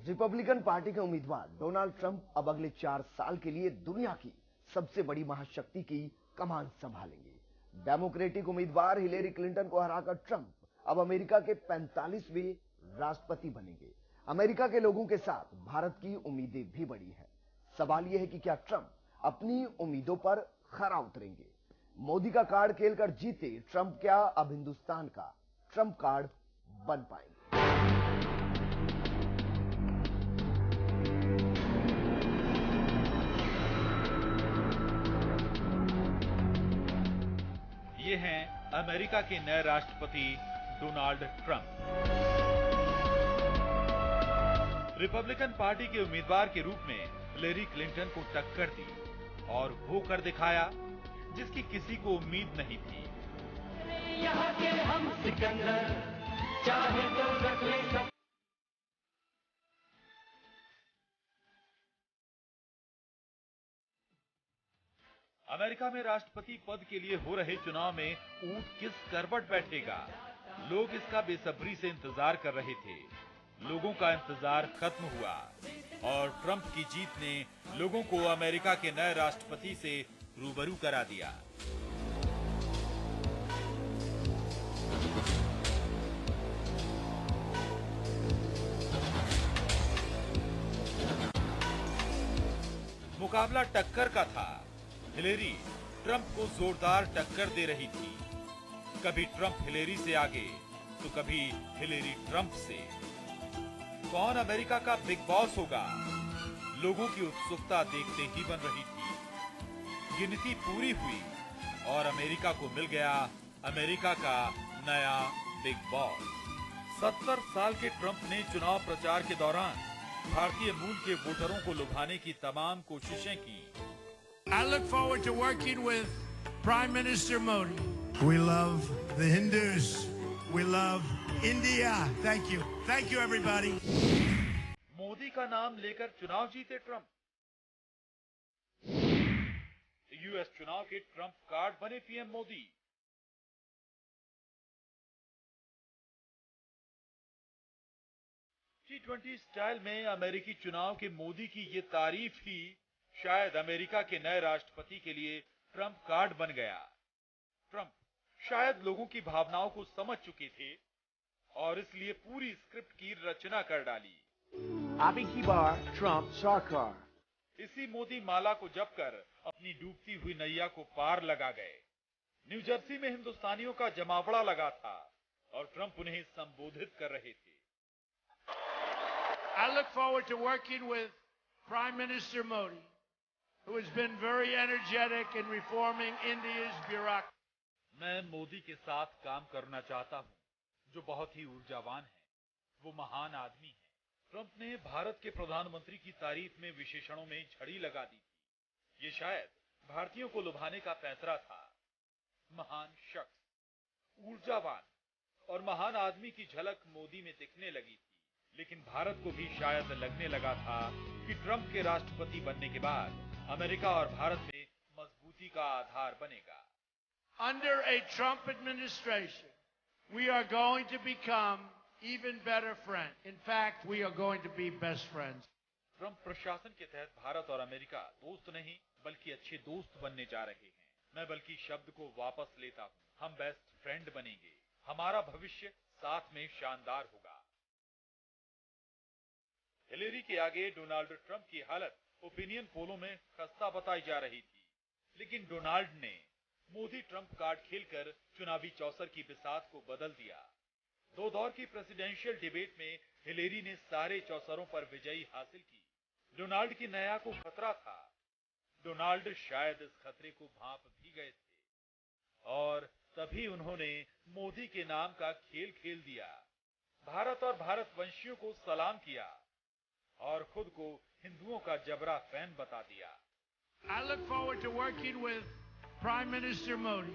Republican party के उम्मीदवार Donald Trump अब अगले 4 साल के लिए दुनिया की सबसे बड़ी महाशक्ति की कमान संभालेंगे। डेमोक्रेटिक उम्मीदवार हिलेरी क्लिंटन को हराकर ट्रंप अब अमेरिका के 45वें राष्ट्रपति बनेंगे। अमेरिका के लोगों के साथ भारत की उम्मीदें भी बढ़ी है। सवाल यह है कि क्या ट्रंप अपनी उम्मीदों पर खरा उतरेंगे? मोदी का कार्ड खेलकर जीते ट्रंप क्या अब हिंदुस्तान का ट्रंप कार्ड बन पाएंगे? ये हैं अमेरिका के नए राष्ट्रपति डोनाल्ड ट्रंप। रिपब्लिकन पार्टी के उम्मीदवार के रूप में हिलेरी क्लिंटन को टक्कर दी और वो कर दिखाया जिसकी किसी को उम्मीद नहीं थी। यहाँ के हम सिकंदर चाहे तो रख ले सब। अमेरिका में राष्ट्रपति पद के लिए हो रहे चुनाव में ऊंट किस करवट बैठेगा, लोग इसका बेसब्री से इंतजार कर रहे थे। लोगों का इंतजार खत्म हुआ और ट्रंप की जीत ने लोगों को अमेरिका के नए राष्ट्रपति से रूबरू करा दिया। मुकाबला टक्कर का था। हिलेरी ट्रंप को जोरदार टक्कर दे रही थी। कभी ट्रंप हिलेरी से आगे तो कभी हिलेरी ट्रंप से। कौन अमेरिका का बिग बॉस होगा, लोगों की उत्सुकता देखते ही बन रही थी। गिनती पूरी हुई और अमेरिका को मिल गया अमेरिका का नया बिग बॉस। 70 साल के ट्रंप ने चुनाव प्रचार के दौरान भारतीय मूल के वोटरों को लुभाने की तमाम कोशिशें की। I look forward to working with Prime Minister Modi. We love the Hindus. We love India. Thank you. Thank you, everybody. Modi का नाम लेकर चुनाव जीते ट्रंप। यूएस चुनाव के ट्रंप कार्ड बने पीएम मोदी। G20 स्टाइल में अमेरिकी चुनाव के मोदी की ये तारीफ ही शायद अमेरिका के नए राष्ट्रपति के लिए ट्रंप कार्ड बन गया। ट्रंप शायद लोगों की भावनाओं को समझ चुके थे और इसलिए पूरी स्क्रिप्ट की रचना कर डाली। अब की बार ट्रंप सरकार। इसी मोदी माला को जपकर अपनी डूबती हुई नैया को पार लगा गए। न्यू जर्सी में हिंदुस्तानियों का जमावड़ा लगा था और ट्रंप उन्हें संबोधित कर रहे थे। I look forward to working with Prime Minister Modi, who has been very energetic in reforming India's bureaucracy. मैं मोदी के साथ काम करना चाहता हूं, जो बहुत ही ऊर्जावान है। वो महान आदमी है। ट्रंप ने भारत के प्रधानमंत्री की तारीफ में विशेषणों में झड़ी लगा दी थी। ये शायद भारतीयों को लुभाने का पैंतरा था। महान शख्स, ऊर्जावान और महान आदमी की झलक मोदी में दिखने लगी थी। लेकिन भारत को भी शायद लगने लगा था कि ट्रंप के राष्ट्रपति बनने के बाद अमेरिका और भारत में मजबूती का आधार बनेगा। Under a Trump administration, we are going to become even better friends. In fact, we are going to be best friends. Trump प्रशासन के तहत भारत और अमेरिका दोस्त नहीं बल्कि अच्छे दोस्त बनने जा रहे हैं। मैं बल्कि शब्द को वापस लेता हूँ। हम बेस्ट फ्रेंड बनेंगे। हमारा भविष्य साथ में शानदार होगा। हिलेरी के आगे डोनाल्ड ट्रंप की हालत ओपिनियन पोलों में खस्ता बताई जा रही थी। लेकिन डोनाल्ड ने मोदी ट्रंप कार्ड खेलकर चुनावी चौसर की बिसात को बदल दिया। 2 दौर की प्रेसिडेंशियल डिबेट में हिलेरी ने सारे चौसरों पर विजयी हासिल की। डोनाल्ड की नया को खतरा था। डोनाल्ड शायद इस खतरे को भांप भी गए थे और तभी उन्होंने मोदी के नाम का खेल खेल दिया। भारत और भारतवंशियों को सलाम किया और खुद को हिंदुओं का जबरा फैन बता दिया। I look forward to working with Prime Minister Modi.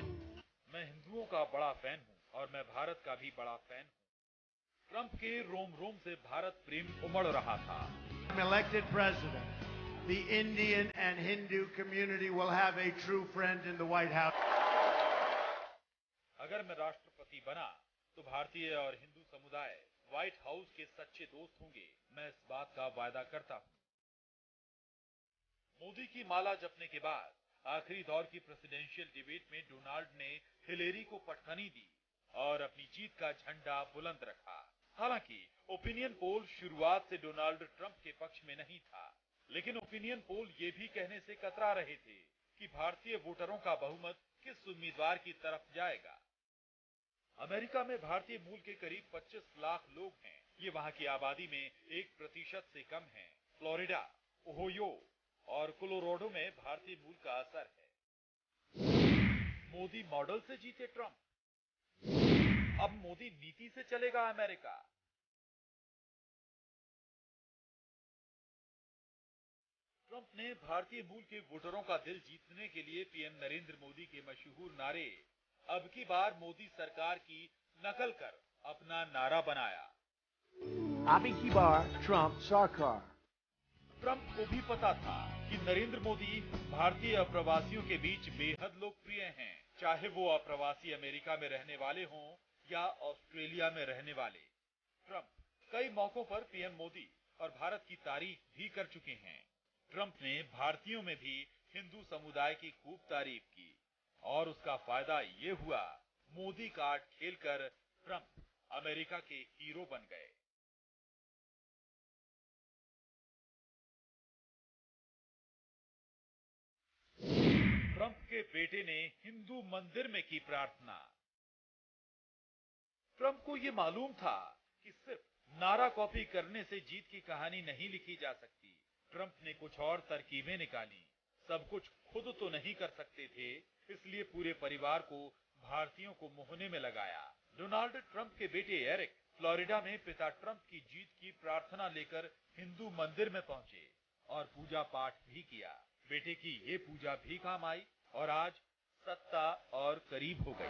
मैं हिंदुओं का बड़ा फैन हूं और मैं भारत का भी बड़ा फैन हूं। ट्रंप के रोम रोम से भारत प्रेम उमड़ रहा था। I'm elected president. The Indian and Hindu community will have a true friend in the White House. अगर मैं राष्ट्रपति बना तो भारतीय और हिंदू समुदाय व्हाइट हाउस के सच्चे दोस्त होंगे। मैं इस बात का वायदा करता हूं। मोदी की माला जपने के बाद आखिरी दौर की प्रेसिडेंशियल डिबेट में डोनाल्ड ने हिलेरी को पटखनी दी और अपनी जीत का झंडा बुलंद रखा। हालांकि ओपिनियन पोल शुरुआत से डोनाल्ड ट्रंप के पक्ष में नहीं था, लेकिन ओपिनियन पोल ये भी कहने से कतरा रहे थे कि भारतीय वोटरों का बहुमत किस उम्मीदवार की तरफ जाएगा। अमेरिका में भारतीय मूल के करीब 25 लाख लोग हैं। ये वहां की आबादी में 1% से कम है। फ्लोरिडा, ओहियो और कोलोराडो में भारतीय मूल का असर है। मोदी मॉडल से जीते ट्रंप, अब मोदी नीति से चलेगा अमेरिका। ट्रंप ने भारतीय मूल के वोटरों का दिल जीतने के लिए पीएम नरेंद्र मोदी के मशहूर नारे "अब की बार मोदी सरकार" की नकल कर अपना नारा बनाया। अब की बार ट्रंप सरकार। ट्रंप को भी पता था कि नरेंद्र मोदी भारतीय अप्रवासियों के बीच बेहद लोकप्रिय हैं, चाहे वो अप्रवासी अमेरिका में रहने वाले हों या ऑस्ट्रेलिया में रहने वाले। ट्रंप कई मौकों पर पीएम मोदी और भारत की तारीफ भी कर चुके हैं। ट्रंप ने भारतीयों में भी हिंदू समुदाय की खूब तारीफ की और उसका फायदा ये हुआ, मोदी कार्ड खेलकर ट्रंप अमेरिका के हीरो बन गए। ट्रंप के बेटे ने हिंदू मंदिर में की प्रार्थना। ट्रंप को यह मालूम था कि सिर्फ नारा कॉपी करने से जीत की कहानी नहीं लिखी जा सकती। ट्रंप ने कुछ और तरकीबें निकाली। सब कुछ खुद तो नहीं कर सकते थे, इसलिए पूरे परिवार को भारतीयों को मोहने में लगाया। डोनाल्ड ट्रंप के बेटे एरिक फ्लोरिडा में पिता ट्रंप की जीत की प्रार्थना लेकर हिंदू मंदिर में पहुंचे और पूजा पाठ भी किया। बेटे की ये पूजा भी काम आई और आज सत्ता और करीब हो गई।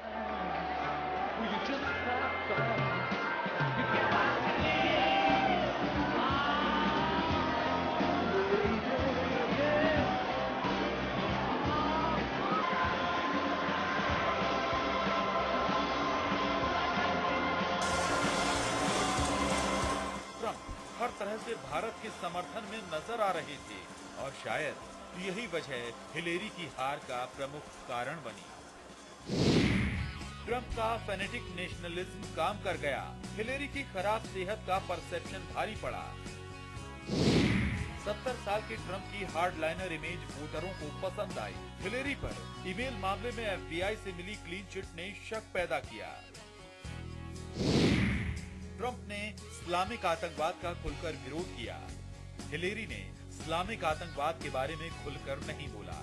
हर तरह से भारत के समर्थन में नजर आ रहे थे और शायद यही वजह हिलेरी की हार का प्रमुख कारण बनी। ट्रंप का फेनेटिक नेशनलिज्म काम कर गया। हिलेरी की खराब सेहत का परसेप्शन भारी पड़ा। 70 साल के ट्रंप की हार्डलाइनर इमेज वोटरों को पसंद आई। हिलेरी पर ईमेल मामले में FBI से मिली क्लीन चिट ने शक पैदा किया। ट्रंप ने इस्लामिक आतंकवाद का खुलकर विरोध किया। हिलेरी ने इस्लामिक आतंकवाद के बारे में खुलकर नहीं बोला।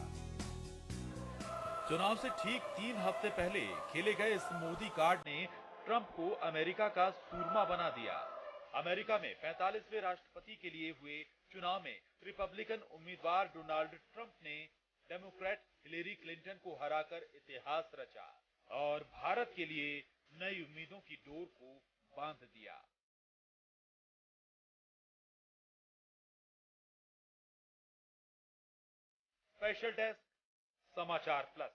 चुनाव से ठीक 3 हफ्ते पहले खेले गए इस मोदी कार्ड ने ट्रंप को अमेरिका का सूरमा बना दिया। अमेरिका में 45वें राष्ट्रपति के लिए हुए चुनाव में रिपब्लिकन उम्मीदवार डोनाल्ड ट्रंप ने डेमोक्रेट हिलेरी क्लिंटन को हराकर इतिहास रचा और भारत के लिए नई उम्मीदों की डोर को बांध दिया। स्पेशल डेस्क, समाचार प्लस।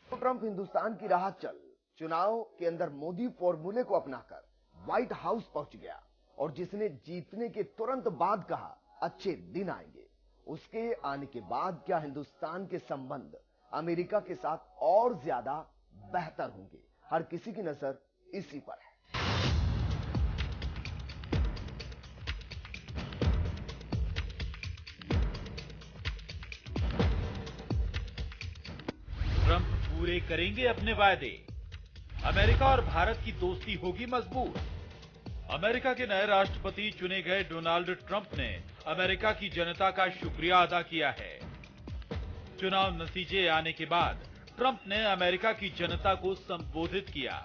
ट्रंप हिंदुस्तान की राह चल चुनाव के अंदर मोदी फॉर्मूले को अपनाकर व्हाइट हाउस पहुंच गया और जिसने जीतने के तुरंत बाद कहा अच्छे दिन आएंगे। उसके आने के बाद क्या हिंदुस्तान के संबंध अमेरिका के साथ और ज्यादा बेहतर होंगे? हर किसी की नजर इसी पर है। ट्रंप पूरे करेंगे अपने वायदे। अमेरिका और भारत की दोस्ती होगी मजबूत। अमेरिका के नए राष्ट्रपति चुने गए डोनाल्ड ट्रंप ने अमेरिका की जनता का शुक्रिया अदा किया है। चुनाव नतीजे आने के बाद ट्रंप ने अमेरिका की जनता को संबोधित किया।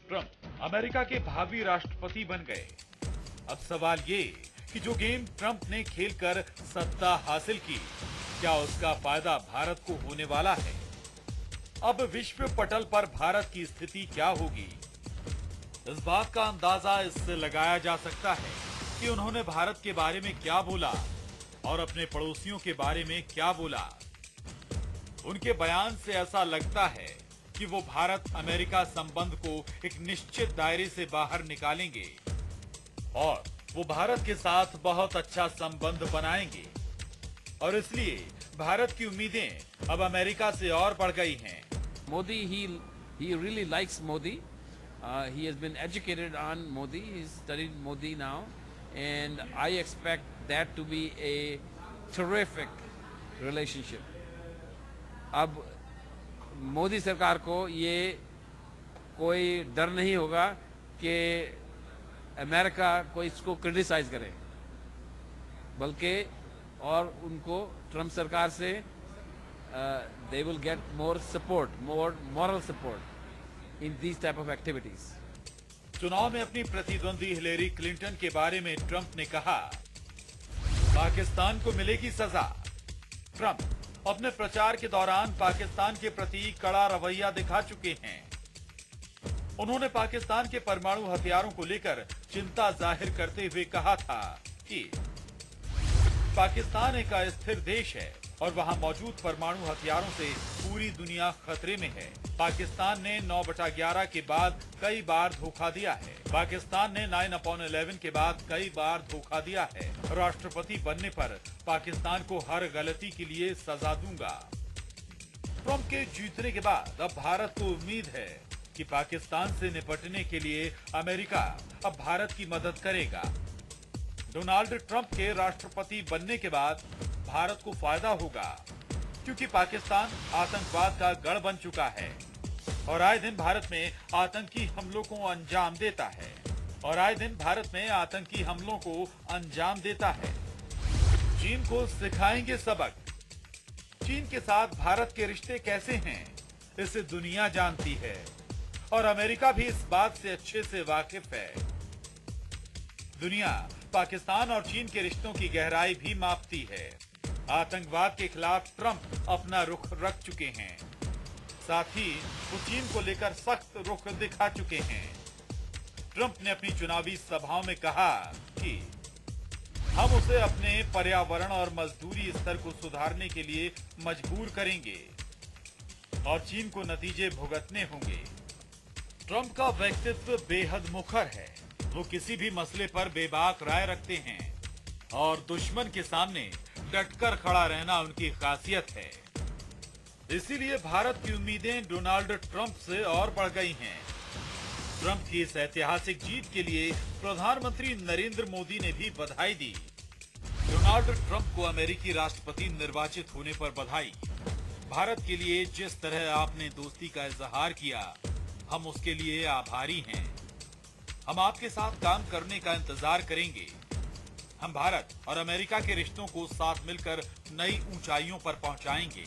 ट्रंप अमेरिका के भावी राष्ट्रपति बन गए। अब सवाल ये कि जो गेम ट्रंप ने खेलकर सत्ता हासिल की, क्या उसका फायदा भारत को होने वाला है? अब विश्व पटल पर भारत की स्थिति क्या होगी? इस बात का अंदाजा इससे लगाया जा सकता है कि उन्होंने भारत के बारे में क्या बोला और अपने पड़ोसियों के बारे में क्या बोला। उनके बयान से ऐसा लगता है कि वो भारत अमेरिका संबंध को एक निश्चित दायरे से बाहर निकालेंगे और वो भारत के साथ बहुत अच्छा संबंध बनाएंगे और इसलिए भारत की उम्मीदें अब अमेरिका से और बढ़ गई हैं। Modi, he really likes Modi. He has been educated on Modi. He's studied Modi now, and I expect that to be a terrific relationship. अब मोदी सरकार को ये कोई डर नहीं होगा कि अमेरिका को इसको क्रिटिसाइज करे, बल्कि और उनको ट्रम्प सरकार से they will get more support, more moral support in these type of activities. चुनाव में अपनी प्रतिद्वंदी हिलेरी क्लिंटन के बारे में ट्रंप ने कहा, पाकिस्तान को मिलेगी सजा। ट्रंप अपने प्रचार के दौरान पाकिस्तान के प्रति कड़ा रवैया दिखा चुके हैं। उन्होंने पाकिस्तान के परमाणु हथियारों को लेकर चिंता जाहिर करते हुए कहा था कि पाकिस्तान एक अस्थिर देश है और वहां मौजूद परमाणु हथियारों से पूरी दुनिया खतरे में है। पाकिस्तान ने 9/11 के बाद कई बार धोखा दिया है। पाकिस्तान ने 9/11 के बाद कई बार धोखा दिया है। राष्ट्रपति बनने पर पाकिस्तान को हर गलती के लिए सजा दूंगा। ट्रंप के जीतने के बाद अब भारत को उम्मीद है कि पाकिस्तान से निपटने के लिए अमेरिका अब भारत की मदद करेगा। डोनाल्ड ट्रंप के राष्ट्रपति बनने के बाद भारत को फायदा होगा, क्योंकि पाकिस्तान आतंकवाद का गढ़ बन चुका है और आए दिन भारत में आतंकी हमलों को अंजाम देता है। चीन को सिखाएंगे सबक। चीन के साथ भारत के रिश्ते कैसे हैं, इसे दुनिया जानती है और अमेरिका भी इस बात से अच्छे से वाकिफ है। दुनिया पाकिस्तान और चीन के रिश्तों की गहराई भी मापती है। आतंकवाद के खिलाफ ट्रंप अपना रुख रख चुके हैं, साथ ही वो चीन को लेकर सख्त रुख दिखा चुके हैं। ट्रंप ने अपनी चुनावी सभाओं में कहा कि हम उसे अपने पर्यावरण और मजदूरी स्तर को सुधारने के लिए मजबूर करेंगे और चीन को नतीजे भुगतने होंगे। ट्रंप का व्यक्तित्व बेहद मुखर है। वो किसी भी मसले पर बेबाक राय रखते हैं और दुश्मन के सामने डटकर खड़ा रहना उनकी खासियत है। इसीलिए भारत की उम्मीदें डोनाल्ड ट्रंप से और बढ़ गई हैं। ट्रंप की इस ऐतिहासिक जीत के लिए प्रधानमंत्री नरेंद्र मोदी ने भी बधाई दी। डोनाल्ड ट्रंप को अमेरिकी राष्ट्रपति निर्वाचित होने पर बधाई। भारत के लिए जिस तरह आपने दोस्ती का इजहार किया, हम उसके लिए आभारी हैं। हम आपके साथ काम करने का इंतजार करेंगे। हम भारत और अमेरिका के रिश्तों को साथ मिलकर नई ऊंचाइयों पर पहुंचाएंगे।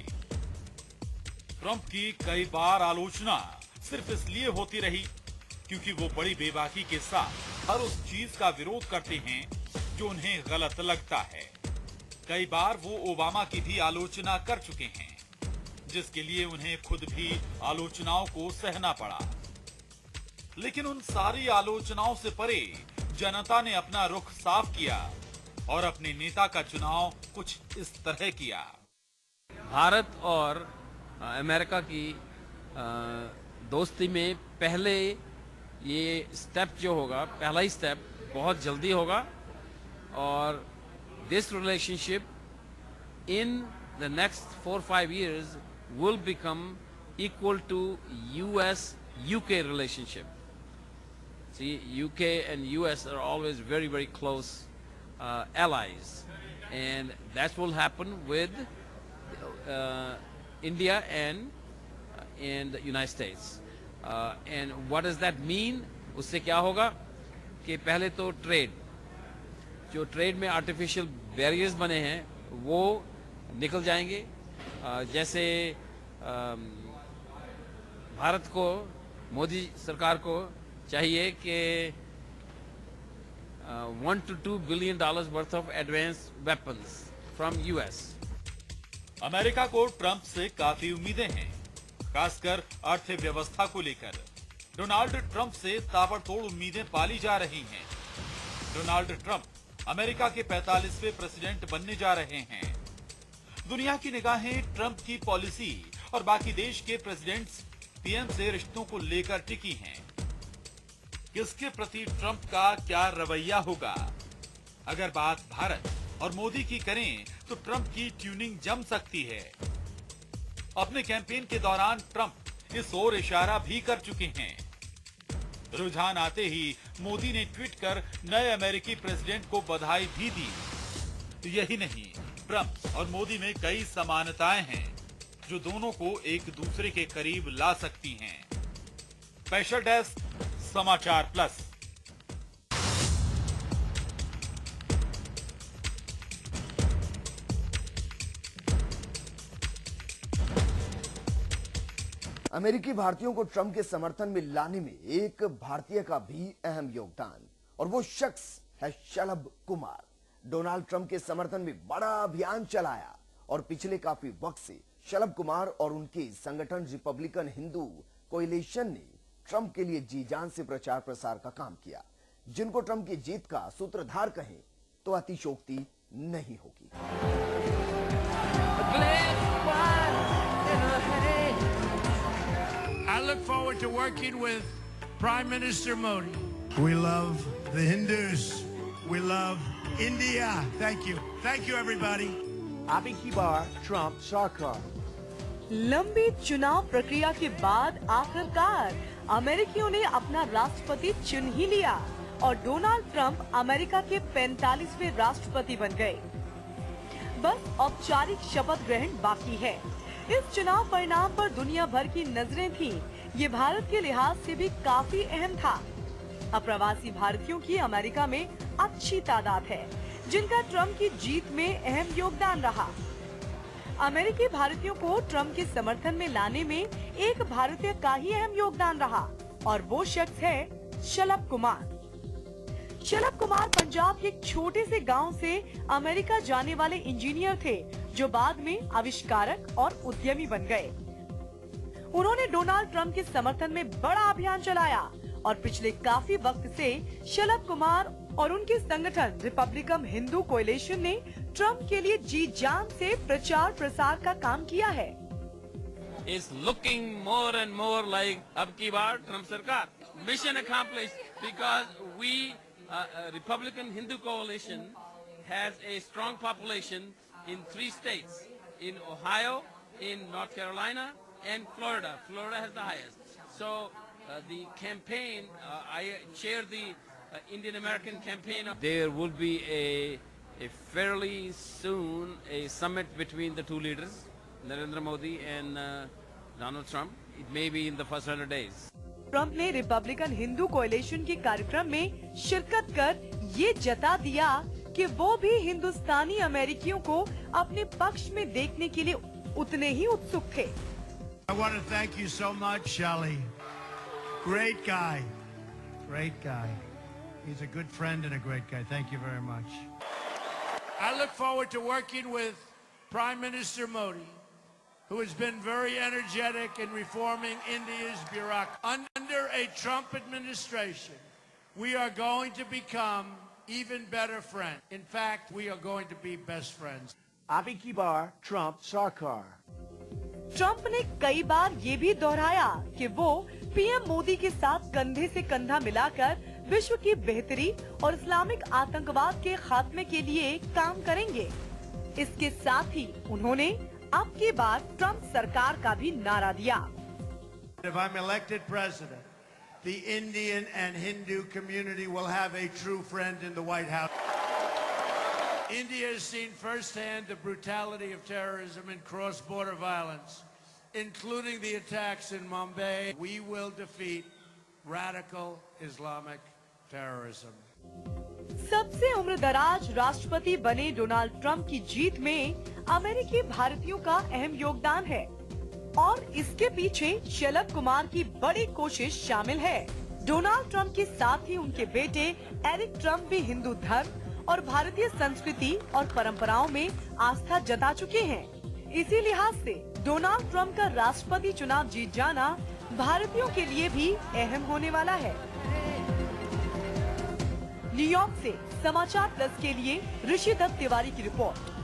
ट्रंप की कई बार आलोचना सिर्फ इसलिए होती रही क्योंकि वो बड़ी बेबाकी के साथ हर उस चीज का विरोध करते हैं जो उन्हें गलत लगता है। कई बार वो ओबामा की भी आलोचना कर चुके हैं, जिसके लिए उन्हें खुद भी आलोचनाओं को सहना पड़ा। लेकिन उन सारी आलोचनाओं से परे जनता ने अपना रुख साफ किया और अपने नेता का चुनाव कुछ इस तरह किया। भारत और अमेरिका की दोस्ती में पहले ये स्टेप जो होगा, पहला ही स्टेप बहुत जल्दी होगा और this relationship in the next 4-5 years will become equal to US-UK relationship. See, UK and US are always very, very close allies, and that will happen with India and the United States. And what does that mean? उससे क्या होगा कि पहले तो जो trade में artificial barriers बने हैं वो निकल जाएंगे। जैसे भारत को, मोदी सरकार को चाहिए कि $1 to $2 billion worth of advanced weapons from US. America को ट्रंप से काफी उम्मीदें हैं, खासकर अर्थव्यवस्था को लेकर। डोनाल्ड ट्रंप से ताबड़तोड़ उम्मीदें पाली जा रही हैं। डोनाल्ड ट्रंप अमेरिका के 45वें प्रेसिडेंट बनने जा रहे हैं। दुनिया की निगाहें ट्रंप की पॉलिसी और बाकी देश के प्रेसिडेंट्स पीएम से रिश्तों को लेकर टिकी हैं। किसके प्रति ट्रंप का क्या रवैया होगा? अगर बात भारत और मोदी की करें तो ट्रंप की ट्यूनिंग जम सकती है। अपने कैंपेन के दौरान ट्रंप इस ओर इशारा भी कर चुके हैं। रुझान आते ही मोदी ने ट्वीट कर नए अमेरिकी प्रेसिडेंट को बधाई भी दी। यही नहीं, ट्रंप और मोदी में कई समानताएं हैं जो दोनों को एक दूसरे के करीब ला सकती हैं। स्पेशल डेस्क समाचार प्लस। अमेरिकी भारतीयों को ट्रंप के समर्थन में लाने में एक भारतीय का भी अहम योगदान, और वो शख्स है शलभ कुमार। डोनाल्ड ट्रंप के समर्थन में बड़ा अभियान चलाया और पिछले काफी वक्त से शलभ कुमार और उनके संगठन रिपब्लिकन हिंदू कोएलिशन ने ट्रंप के लिए जी जान से प्रचार प्रसार का काम किया, जिनको ट्रंप की जीत का सूत्रधार कहें तो अतिशयोक्ति नहीं होगी। I look forward to working with Prime Minister Modi. We love the Hindus. We love India. Thank you. Thank you, everybody. Abhi ki baar, Trump Sarkar. लंबी चुनाव प्रक्रिया के बाद आखिरकार अमेरिकियों ने अपना राष्ट्रपति चुन ही लिया और डोनाल्ड ट्रंप अमेरिका के 45वें राष्ट्रपति बन गए। बस औपचारिक शपथ ग्रहण बाकी है। इस चुनाव परिणाम पर दुनिया भर की नजरें थीं। ये भारत के लिहाज से भी काफी अहम था। अप्रवासी भारतीयों की अमेरिका में अच्छी तादाद है, जिनका ट्रंप की जीत में अहम योगदान रहा। अमेरिकी भारतीयों को ट्रंप के समर्थन में लाने में एक भारतीय का ही अहम योगदान रहा, और वो शख्स है शलभ कुमार। शलभ कुमार पंजाब के एक छोटे से गांव से अमेरिका जाने वाले इंजीनियर थे, जो बाद में आविष्कारक और उद्यमी बन गए। उन्होंने डोनाल्ड ट्रंप के समर्थन में बड़ा अभियान चलाया और पिछले काफी वक्त से शलभ कुमार और उनके संगठन रिपब्लिकन हिंदू कोएलिशन ने ट्रंप के लिए जी जान से प्रचार प्रसार का काम किया है। Is looking more and more like अब की बार ट्रंप सरकार। Mission accomplished because we Republican Hindu Coalition has a strong population in 3 states, in Ohio, in North Carolina, and Florida. Florida has the highest. So the campaign, I chair the Indian American campaign. There will be a fairly soon a summit between the two leaders, Narendra Modi and Donald Trump. It may be in the first 100 days. Trump ने Republican Hindu coalition के कार्यक्रम में शिरकत कर ये जता दिया कि वो भी हिंदुस्तानी अमेरिकियों को अपने पक्ष में देखने के लिए उतने ही उत्सुक थे। I want to thank you so much, Shelly. Great guy. Great guy. He's a good friend and a great guy. Thank you very much. I look forward to working with Prime Minister Modi, who has been very energetic in reforming India's bureaucracy. Under a Trump administration, we are going to become even better friends. In fact, we are going to be best friends. Abhi ki baar, Trump Sarkar. Trump ने कई बार ये भी दोहराया कि वो PM Modi के साथ कंधे से कंधा मिलाकर विश्व की बेहतरी और इस्लामिक आतंकवाद के खात्मे के लिए काम करेंगे। इसके साथ ही उन्होंने अब की बार ट्रंप सरकार का भी नारा दिया। If I'm elected president, the Indian and Hindu community will have a true friend in the White House. India has seen firsthand the brutality of terrorism and cross-border violence, including the attacks in Mumbai. We will defeat radical Islamic terrorism. सबसे उम्रदराज राष्ट्रपति बने Donald Trump की जीत में अमेरिकी भारतीयों का अहम योगदान है, और इसके पीछे शलभ कुमार की बड़ी कोशिश शामिल है। डोनाल्ड ट्रंप के साथ ही उनके बेटे एरिक ट्रंप भी हिंदू धर्म और भारतीय संस्कृति और परंपराओं में आस्था जता चुके हैं। इसी लिहाज से डोनाल्ड ट्रंप का राष्ट्रपति चुनाव जीत जाना भारतीयों के लिए भी अहम होने वाला है। न्यूयॉर्क से समाचार प्लस के लिए ऋषि दत्त तिवारी की रिपोर्ट।